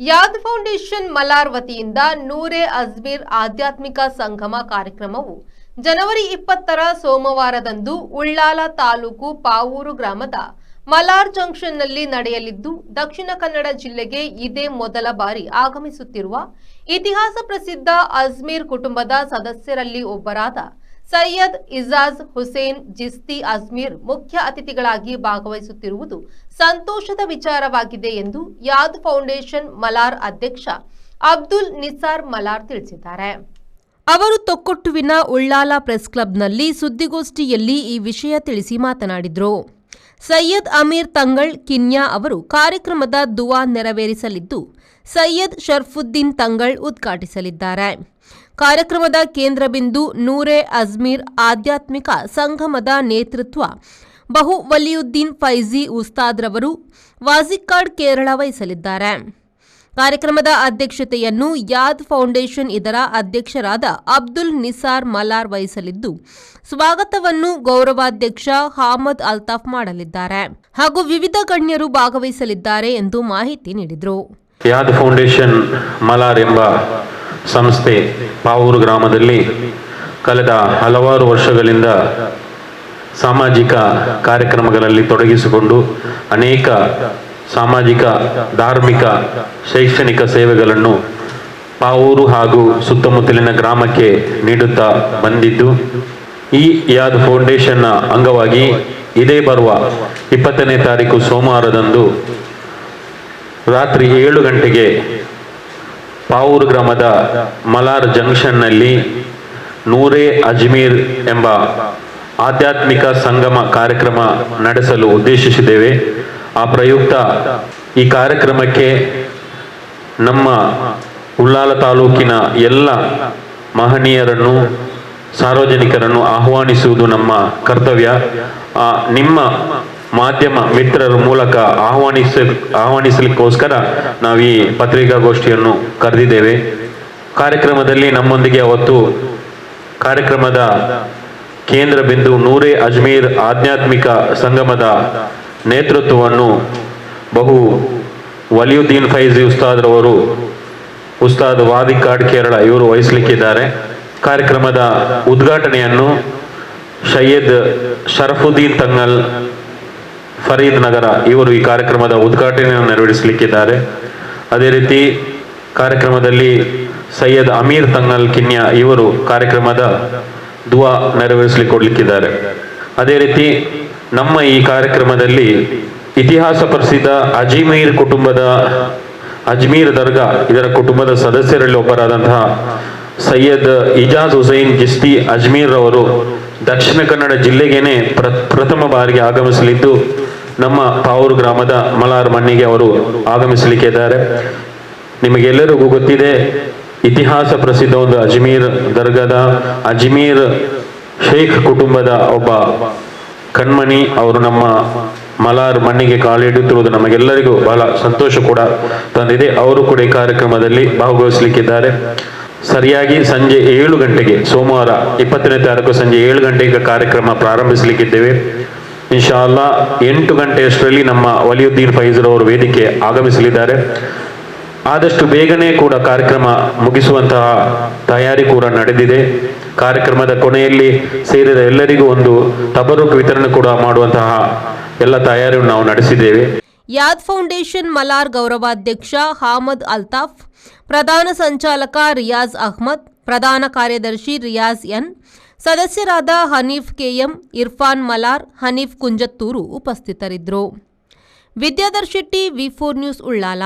ಯಾದ್ foundation Malar ವತಿಯಿಂದ ನೂರೆ ಅಜ್ಮೀರ್ ಆಧ್ಯಾತ್ಮಿಕ ಸಂಗಮ ಕಾರ್ಯಕ್ರಮವು ಜನವರಿ 20ರ ಸೋಮವಾರದಂದು ಉಳ್ಳಾಲ ತಾಲೂಕು ಪಾವೂರು ಗ್ರಾಮದ ಮಲಾರ್ ಜಂಕ್ಷನ್ನಲ್ಲಿ ನಡೆಯಲಿದ್ದು, ದಕ್ಷಿಣ ಕನ್ನಡ ಜಿಲ್ಲೆಗೆ ಇದೇ ಮೊದಲ ಬಾರಿ ಆಗಮಿಸುತ್ತಿರುವ ಇತಿಹಾಸ ಪ್ರಸಿದ್ಧ ಅಜ್ಮೀರ್ ಕುಟುಂಬದ ಸದಸ್ಯರಲ್ಲಿ ಒಬ್ಬರಾದ ಸೈಯದ್ ಇಜಾಜ್ ಹುಸೇನ್ ಚಿಸ್ತಿ ಅಜ್ಮೀರ್ ಮುಖ್ಯ ಅತಿಥಿಗಳಾಗಿ ಭಾಗವಹಿಸುತ್ತಿರುವುದು ಸಂತೋಷದ ವಿಚಾರವಾಗಿದೆ ಎಂದು ಯಾದ್ ಫೌಂಡೇಶನ್ ಮಲಾರ್ ಅಧ್ಯಕ್ಷ ಅಬ್ದುಲ್ ನಿಸಾರ್ ಮಲಾರ್ ತಿಳಿಸಿದ್ದಾರೆ. ಅವರು ತೊಕ್ಕೊಟ್ಟುವಿನ ಉಳ್ಳಾಲ ಪ್ರೆಸ್ ಕ್ಲಬ್ನಲ್ಲಿ ಸುದ್ದಿಗೋಷ್ಠಿಯಲ್ಲಿ ಈ ವಿಷಯ ತಿಳಿಸಿ ಮಾತನಾಡಿದರು. ಸೈಯದ್ ಅಮೀರ್ ತಂಗಳ್ ಕಿನ್ಯಾ ಅವರು ಕಾರ್ಯಕ್ರಮದ ದುವಾ ನೆರವೇರಿಸಲಿದ್ದು, ಸೈಯದ್ ಶರ್ಫುದ್ದೀನ್ ತಂಗಳ್ ಉದ್ಘಾಟಿಸಲಿದ್ದಾರೆ. ಕಾರ್ಯಕ್ರಮದ ಕೇಂದ್ರ ಬಿಂದು ನೂರೆ ಅಜ್ಮೀರ್ ಆಧ್ಯಾತ್ಮಿಕ ಸಂಗಮದ ನೇತೃತ್ವ ಬಹು ವಲಿಯುದ್ದೀನ್ ಫೈಜಿ ಉಸ್ತಾದ್ರವರು ವಾಜಿಕ್ಕಾಡ್ ಕೇರಳ ವಹಿಸಲಿದ್ದಾರೆ. ಕಾರ್ಯಕ್ರಮದ ಅಧ್ಯಕ್ಷತೆಯನ್ನು ಯಾದ್ ಫೌಂಡೇಶನ್ ಇದರ ಅಧ್ಯಕ್ಷರಾದ ಅಬ್ದುಲ್ ನಿಸಾರ್ ಮಲಾರ್ ವಹಿಸಲಿದ್ದು, ಸ್ವಾಗತವನ್ನು ಗೌರವಾಧ್ಯಕ್ಷ ಹಾಮದ್ ಅಲ್ತಾಫ್ ಮಾಡಲಿದ್ದಾರೆ ಹಾಗೂ ವಿವಿಧ ಗಣ್ಯರು ಭಾಗವಹಿಸಲಿದ್ದಾರೆ ಎಂದು ಮಾಹಿತಿ ನೀಡಿದರು. ಯಾದ್ ಫೌಂಡೇಶನ್ ಮಲಾರ್ ಎಂಬ ಸಂಸ್ಥೆ ಪಾವೂರು ಗ್ರಾಮದಲ್ಲಿ ಕಳೆದ ಹಲವಾರು ವರ್ಷಗಳಿಂದ ಸಾಮಾಜಿಕ ಕಾರ್ಯಕ್ರಮಗಳಲ್ಲಿ ತೊಡಗಿಸಿಕೊಂಡು ಅನೇಕ ಸಾಮಾಜಿಕ, ಧಾರ್ಮಿಕ, ಶೈಕ್ಷಣಿಕ ಸೇವೆಗಳನ್ನು ಪಾವೂರು ಹಾಗೂ ಸುತ್ತಮುತ್ತಲಿನ ಗ್ರಾಮಕ್ಕೆ ನೀಡುತ್ತಾ ಬಂದಿದ್ದು, ಈ ಯಾದ್ ಫೌಂಡೇಶನ್ನ ಅಂಗವಾಗಿ ಇದೇ ಬರುವ 20ನೇ ತಾರೀಕು ಸೋಮವಾರದಂದು ರಾತ್ರಿ 7 ಗಂಟೆಗೆ ಪಾವೂರು ಗ್ರಾಮದ ಮಲಾರ್ ಜಂಕ್ಷನ್ನಲ್ಲಿ ನೂರೆ ಅಜ್ಮೀರ್ ಎಂಬ ಆಧ್ಯಾತ್ಮಿಕ ಸಂಗಮ ಕಾರ್ಯಕ್ರಮ ನಡೆಸಲು ಉದ್ದೇಶಿಸಿದ್ದೇವೆ. ಆ ಪ್ರಯುಕ್ತ ಈ ಕಾರ್ಯಕ್ರಮಕ್ಕೆ ನಮ್ಮ ಉಳ್ಳಾಲ ತಾಲೂಕಿನ ಎಲ್ಲ ಮಹನೀಯರನ್ನು, ಸಾರ್ವಜನಿಕರನ್ನು ಆಹ್ವಾನಿಸುವುದು ನಮ್ಮ ಕರ್ತವ್ಯ. ನಿಮ್ಮ ಮಾಧ್ಯಮ ಮಿತ್ರರ ಮೂಲಕ ಆಹ್ವಾನಿಸಲಿಕ್ಕೋಸ್ಕರ ನಾವು ಈ ಪತ್ರಿಕಾಗೋಷ್ಠಿಯನ್ನು ಕರೆದಿದ್ದೇವೆ. ಕಾರ್ಯಕ್ರಮದಲ್ಲಿ ನಮ್ಮೊಂದಿಗೆ ಅವತ್ತು ಕಾರ್ಯಕ್ರಮದ ಕೇಂದ್ರ ಬಿಂದು ನೂರೆ ಅಜ್ಮೀರ್ ಆಧ್ಯಾತ್ಮಿಕ ಸಂಗಮದ ನೇತೃತ್ವವನ್ನು ಬಹು ವಲಿಯುದ್ದೀನ್ ಫೈಜಿ ಉಸ್ತಾದ್ರವರು, ಉಸ್ತಾದ್ ವಾದಿಕ್ಕಾಡ್ ಕೇರಳ ಇವರು ವಹಿಸಲಿಕ್ಕಿದ್ದಾರೆ. ಕಾರ್ಯಕ್ರಮದ ಉದ್ಘಾಟನೆಯನ್ನು ಸೈಯದ್ ಶರಫುದ್ದೀನ್ ತಂಗಲ್ ಫರೀದ್ ನಗರ ಇವರು ಈ ಕಾರ್ಯಕ್ರಮದ ಉದ್ಘಾಟನೆಯನ್ನು ನೆರವೇರಿಸಲಿಕ್ಕಿದ್ದಾರೆ. ಅದೇ ರೀತಿ ಕಾರ್ಯಕ್ರಮದಲ್ಲಿ ಸೈಯದ್ ಅಮೀರ್ ತಂಗಲ್ ಕಿನ್ಯಾ ಇವರು ಕಾರ್ಯಕ್ರಮದ ದುವಾ ನೆರವೇರಿಸಲಿಕ್ಕೊಡ್ಲಿಕ್ಕಿದ್ದಾರೆ. ಅದೇ ರೀತಿ ನಮ್ಮ ಈ ಕಾರ್ಯಕ್ರಮದಲ್ಲಿ ಇತಿಹಾಸ ಪ್ರಸಿದ್ಧ ಅಜ್ಮೀರ್ ಕುಟುಂಬದ ಅಜ್ಮೀರ್ ದರ್ಗಾ ಇದರ ಕುಟುಂಬದ ಸದಸ್ಯರಲ್ಲಿ ಒಬ್ಬರಾದಂತಹ ಸೈಯದ್ ಇಜಾಜ್ ಹುಸೇನ್ ಚಿಸ್ತಿ ಅಜ್ಮೀರ್ ಅವರು ದಕ್ಷಿಣ ಕನ್ನಡ ಜಿಲ್ಲೆಗೇನೆ ಪ್ರಥಮ ಬಾರಿಗೆ ಆಗಮಿಸಲಿದ್ದು, ನಮ್ಮ ಪಾವೂರು ಗ್ರಾಮದ ಮಲಾರ್ ಮಣ್ಣಿಗೆ ಅವರು ಆಗಮಿಸಲಿಕ್ಕಿದ್ದಾರೆ. ನಿಮಗೆಲ್ಲರಿಗೂ ಗೊತ್ತಿದೆ, ಇತಿಹಾಸ ಪ್ರಸಿದ್ಧ ಒಂದು ಅಜ್ಮೀರ್ ದರ್ಗಾದ ಅಜ್ಮೀರ್ ಶೇಖ್ ಕುಟುಂಬದ ಒಬ್ಬ ಕಣ್ಮಣಿ ಅವರು ನಮ್ಮ ಮಲಾರ್ ಮಣ್ಣಿಗೆ ಕಾಲಿಡುತ್ತಿರುವುದು ನಮಗೆಲ್ಲರಿಗೂ ಬಹಳ ಸಂತೋಷ ಕೂಡ ತಂದಿದೆ. ಅವರು ಕೂಡ ಈ ಕಾರ್ಯಕ್ರಮದಲ್ಲಿ ಭಾಗವಹಿಸಲಿಕ್ಕಿದ್ದಾರೆ. ಸರಿಯಾಗಿ ಸಂಜೆ 7 ಗಂಟೆಗೆ ಸೋಮವಾರ 20ನೇ ತಾರೀಕು ಸಂಜೆ 7 ಗಂಟೆಗೆ ಕಾರ್ಯಕ್ರಮ ಪ್ರಾರಂಭಿಸಲಿಕ್ಕಿದ್ದೇವೆ. ಇನ್ಶಾ ಅಲ್ಲಾ 8 ಗಂಟೆಯಷ್ಟರಲ್ಲಿ ನಮ್ಮ ವಲಿಯುದ್ದೀನ್ ಫೈಜ್ರವರು ವೇದಿಕೆ ಆಗಮಿಸಲಿದ್ದಾರೆ. ಆದಷ್ಟು ಬೇಗನೆ ಕೂಡ ಕಾರ್ಯಕ್ರಮ ಮುಗಿಸುವಂತಹ ತಯಾರಿ ಕೂಡ ನಡೆದಿದೆ. ಕಾರ್ಯಕ್ರಮದ ಕೊನೆಯಲ್ಲಿ ಸೇರಿದ ಎಲ್ಲರಿಗೂ ಒಂದು ತಬರುಕ್ ವಿತರಣೆ ಕೂಡ ಮಾಡುವಂತಹ ಎಲ್ಲ ತಯಾರಿಯನ್ನು ನಾವು ನಡೆಸಿದ್ದೇವೆ. ಯಾದ್ ಫೌಂಡೇಶನ್ ಮಲಾರ್ ಗೌರವಾಧ್ಯಕ್ಷ ಹಾಮದ್ ಅಲ್ತಾಫ್, ಪ್ರಧಾನ ಸಂಚಾಲಕ ರಿಯಾಜ್ ಅಹ್ಮದ್, ಪ್ರಧಾನ ಕಾರ್ಯದರ್ಶಿ ರಿಯಾಜ್ ಎನ್, ಸದಸ್ಯರಾದ ಹನೀಫ್ ಕೆಎಂ, ಇರ್ಫಾನ್ ಮಲಾರ್, ಹನೀಫ್ ಕುಂಜತ್ತೂರು ಉಪಸ್ಥಿತರಿದ್ದರು. ವಿದ್ಯಾಧರ್ ಶೆಟ್ಟಿ, ವಿ4 ನ್ಯೂಸ್, ಉಳ್ಳಾಲ.